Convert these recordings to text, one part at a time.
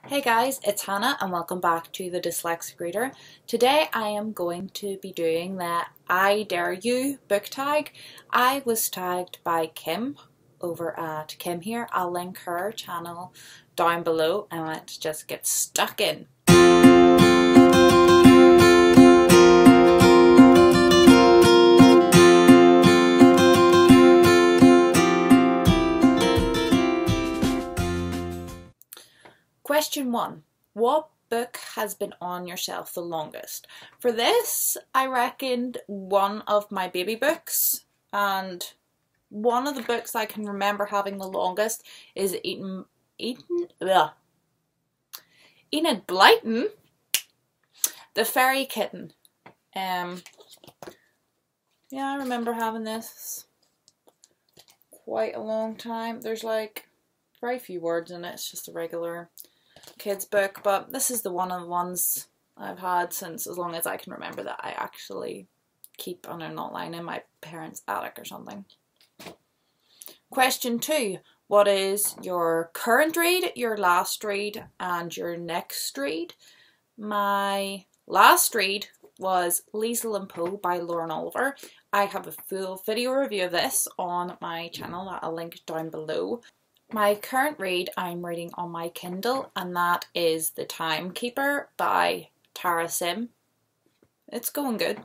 Hey guys, it's Hannah and welcome back to the Dyslexic Reader. Today I am going to be doing the I Dare You book tag. I was tagged by Kim over at Kim here. I'll link her channel down below and let's just get stuck in. Question 1. What book has been on your shelf the longest? For this, I reckoned one of my baby books, and one of the books I can remember having the longest is Enid Blyton, The Fairy Kitten. Yeah, I remember having this quite a long time. There's like very few words in it. It's just a regular kids book, but this is one of the ones I've had since as long as I can remember that I actually keep, and I'm not lying, in my parents' attic or something. Question 2. What is your current read, your last read, and your next read? My last read was Liesl and Poe by Lauren Oliver. I have a full video review of this on my channel that I'll link down below. My current read I'm reading on my Kindle, and that is The Timekeeper by Tara Sim. It's going good.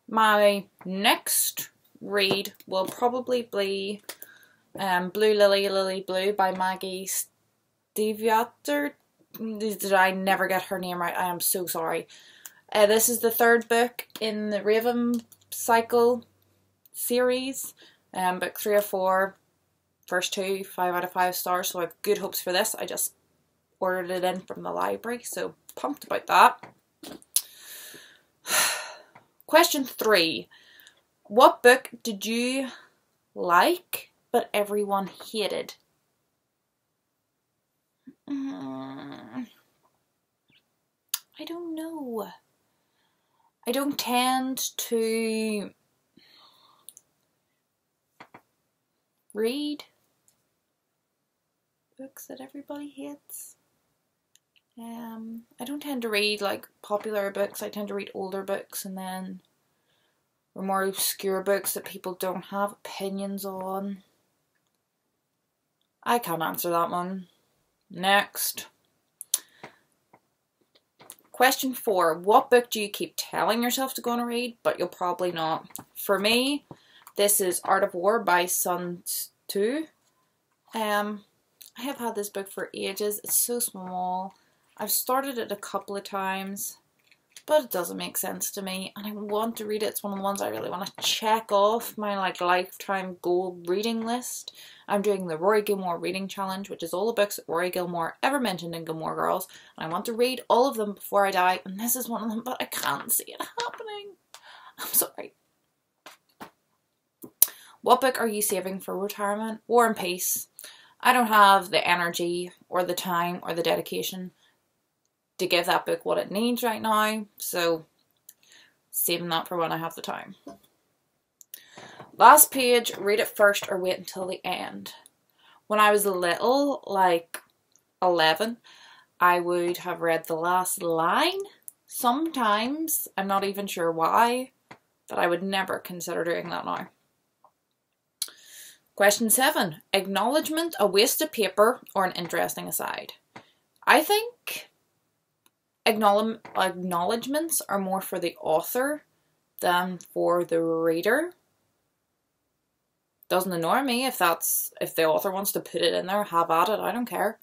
My next read will probably be Blue Lily, Lily Blue by Maggie Stiefvater. Did I never get her name right? I am so sorry. This is the third book in the Raven Cycle series. Book 3 or 4. First 2, 5 out of 5 stars, so I have good hopes for this. I just ordered it in from the library, so pumped about that. Question 3. What book did you like but everyone hated? I don't know. I don't tend to read books that everybody hates. I don't tend to read like popular books. I tend to read older books and then more obscure books that people don't have opinions on. I can't answer that one. Next. Question 4. What book do you keep telling yourself to go and read, but you'll probably not? For me, this is Art of War by Sun Tzu. I have had this book for ages. It's so small. I've started it a couple of times, but it doesn't make sense to me, and I want to read it. It's one of the ones I really want to check off my lifetime goal reading list. I'm doing the Rory Gilmore reading challenge, which is all the books that Rory Gilmore ever mentioned in Gilmore Girls, and I want to read all of them before I die, and this is one of them, but I can't see it happening. I'm sorry. What book are you saving for retirement? War and Peace. I don't have the energy or the time or the dedication to give that book what it needs right now, so saving that for when I have the time. Last page, read it first or wait until the end. When I was little, like 11, I would have read the last line. Sometimes, I'm not even sure why, but I would never consider doing that now. Question 7. Acknowledgement, a waste of paper, or an interesting aside? I think acknowledgements are more for the author than for the reader. Doesn't annoy me if the author wants to put it in there, have at it, I don't care.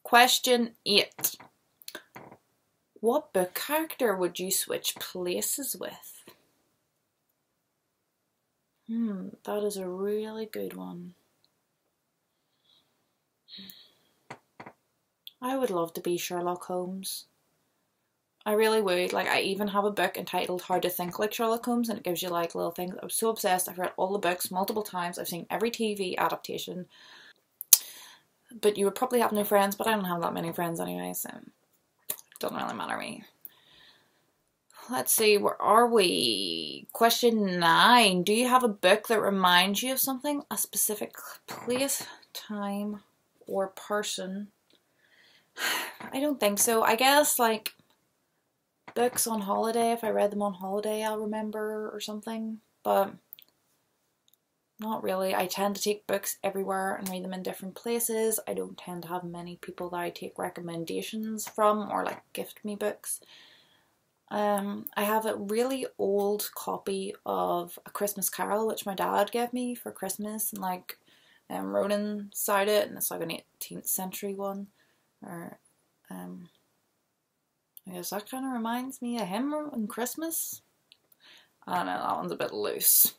Question 8. What book character would you switch places with? That is a really good one. I would love to be Sherlock Holmes. I really would. Like, I even have a book entitled How to Think Like Sherlock Holmes, and it gives you like little things. I'm so obsessed. I've read all the books multiple times. I've seen every TV adaptation. But you would probably have no friends, but I don't have that many friends anyway, so it doesn't really matter to me. Let's see, where are we? Question 9. Do you have a book that reminds you of something? A specific place, time, or person? I don't think so. I guess like books on holiday, if I read them on holiday I'll remember or something, but not really. I tend to take books everywhere and read them in different places. I don't tend to have many people that I take recommendations from or like gift me books. I have a really old copy of A Christmas Carol which my dad gave me for Christmas, and like wrote inside it, and it's like an 18th century one, or I guess that kind of reminds me of him and Christmas. I don't know, that one's a bit loose.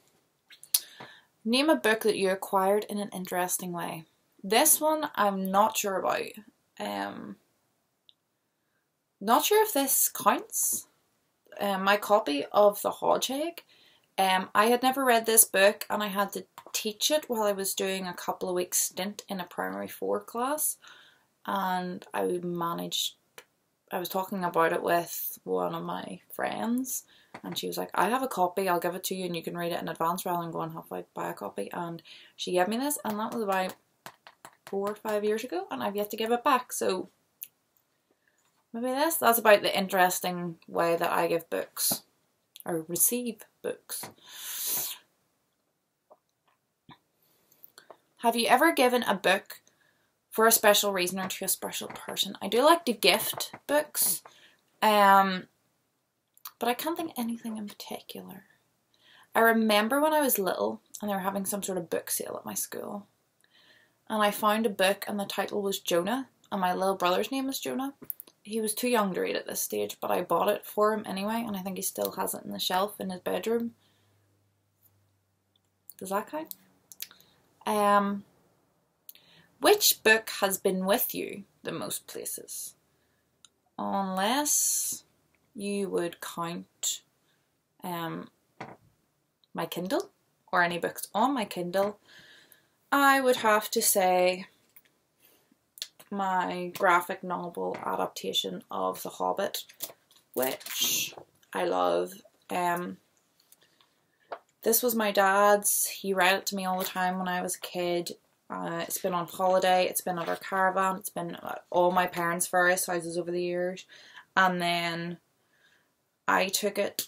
Name a book that you acquired in an interesting way. This one I'm not sure about. Not sure if this counts. My copy of The Hodgehog. I had never read this book and I had to teach it while I was doing a couple of weeks stint in a primary 4 class, and I was talking about it with one of my friends, and she was like, I have a copy, I'll give it to you and you can read it in advance rather than go and have to buy a copy. And she gave me this, and that was about 4 or 5 years ago, and I've yet to give it back. So maybe that's about the interesting way that I give books or receive books. Have you ever given a book for a special reason or to a special person? I do like to gift books, but I can't think of anything in particular. I remember when I was little and they were having some sort of book sale at my school, and I found a book and the title was Jonah, and my little brother's name was Jonah. He was too young to read at this stage, but I bought it for him anyway, and I think he still has it in the shelf in his bedroom. Does that count? Which book has been with you the most places? Unless you would count my Kindle or any books on my Kindle, I would have to say my graphic novel adaptation of The Hobbit, which I love. This was my dad's. He read it to me all the time when I was a kid. It's been on holiday, it's been at our caravan, it's been at all my parents' various houses over the years, and then I took it.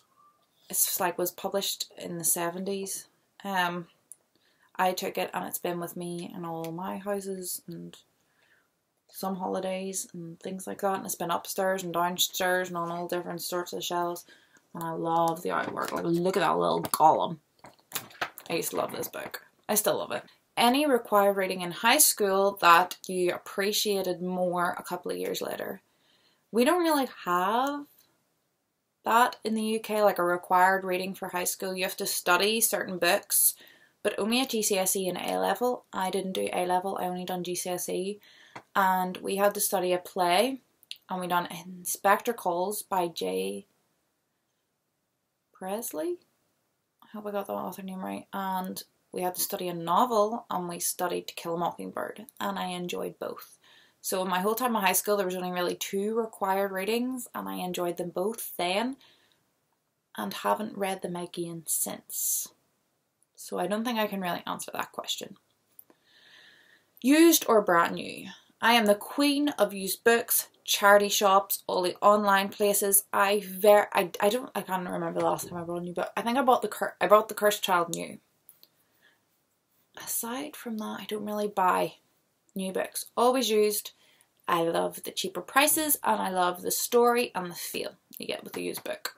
It's like was published in the 70s. I took it and it's been with me in all my houses and some holidays and things like that, and it's been upstairs and downstairs and on all different sorts of shelves, and I love the artwork. Like, look at that little golem. I used to love this book. I still love it. Any required reading in high school that you appreciated more a couple of years later? We don't really have that in the UK, like a required reading for high school. You have to study certain books, but only at GCSE and A-level. I didn't do A-level, I only done GCSE. And we had to study a play, and we done Inspector Calls by J. Presley? I hope I got the author name right. And we had to study a novel, and we studied To Kill a Mockingbird, and I enjoyed both. So in my whole time in high school, there was only really 2 required readings, and I enjoyed them both then, and haven't read them again since. So I don't think I can really answer that question. Used or brand new? I am the queen of used books, charity shops, all the online places. I can't remember the last time I bought a new book. I think I bought the Cursed Child new. Aside from that, I don't really buy new books. Always used. I love the cheaper prices, and I love the story and the feel you get with a used book.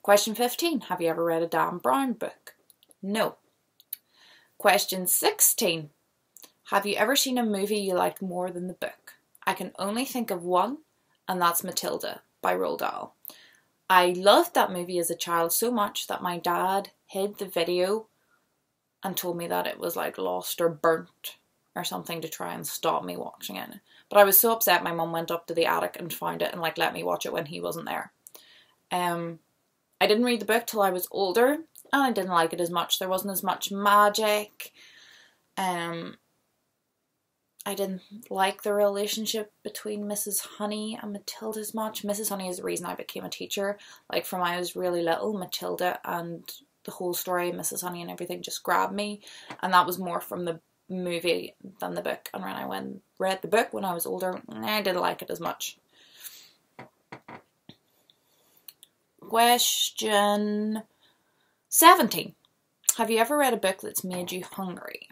Question 15. Have you ever read a Dan Brown book? No. Question 16. Have you ever seen a movie you liked more than the book? I can only think of one, and that's Matilda by Roald Dahl. I loved that movie as a child so much that my dad hid the video and told me that it was like lost or burnt or something to try and stop me watching it. But I was so upset my mum went up to the attic and found it and like let me watch it when he wasn't there. I didn't read the book till I was older, and I didn't like it as much. There wasn't as much magic. I didn't like the relationship between Mrs. Honey and Matilda as much. Mrs. Honey is the reason I became a teacher. Like from when I was really little, Matilda and the whole story of Mrs. Honey and everything just grabbed me. And that was more from the movie than the book. And when I read the book when I was older, I didn't like it as much. Question 17. Have you ever read a book that's made you hungry?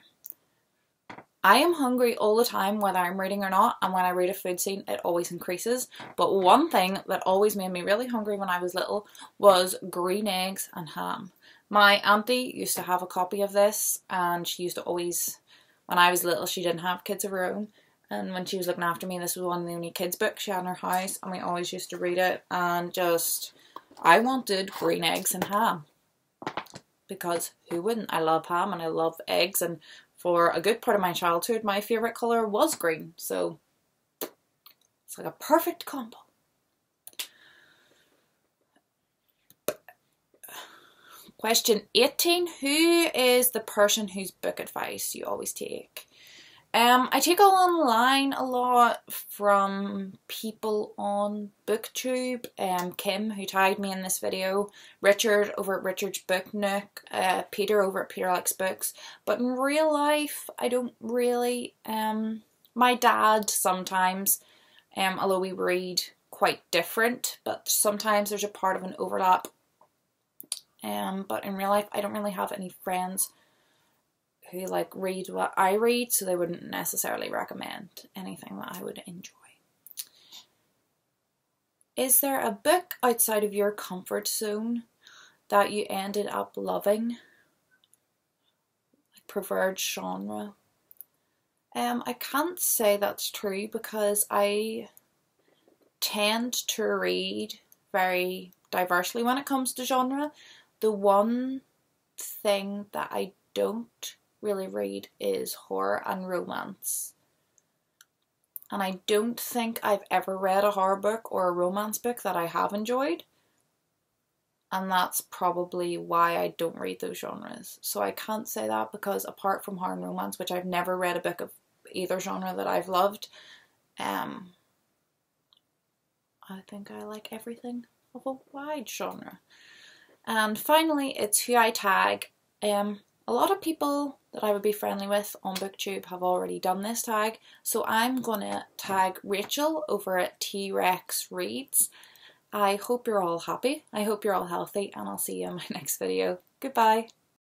I am hungry all the time, whether I'm reading or not, and when I read a food scene, it always increases. But one thing that always made me really hungry when I was little was green eggs and ham. My auntie used to have a copy of this, and she used to always, when I was little, she didn't have kids of her own, and when she was looking after me, this was one of the only kids' books she had in her house, and we always used to read it, and just, I wanted green eggs and ham. Because who wouldn't? I love ham and I love eggs, and for a good part of my childhood, my favourite colour was green, so it's like a perfect combo. Question 18. Who is the person whose book advice you always take? I take online a lot from people on BookTube, Kim, who tagged me in this video, Richard over at Richard's Book Nook, Peter over at Peter Likes Books, but in real life, I don't really, my dad sometimes, although we read quite different, but sometimes there's a part of an overlap, but in real life, I don't really have any friends who like read what I read, so they wouldn't necessarily recommend anything that I would enjoy. Is there a book outside of your comfort zone that you ended up loving? Like preferred genre? I can't say that's true because I tend to read very diversely when it comes to genre. The one thing that I don't really read is horror and romance, and I don't think I've ever read a horror book or a romance book that I have enjoyed, and that's probably why I don't read those genres. So I can't say that, because apart from horror and romance, which I've never read a book of either genre that I've loved, I think I like everything of a wide genre. And finally, it's who I tag. A lot of people that I would be friendly with on BookTube have already done this tag, so I'm gonna tag Rachel over at T-Rex Reads. I hope you're all happy, I hope you're all healthy, and I'll see you in my next video. Goodbye.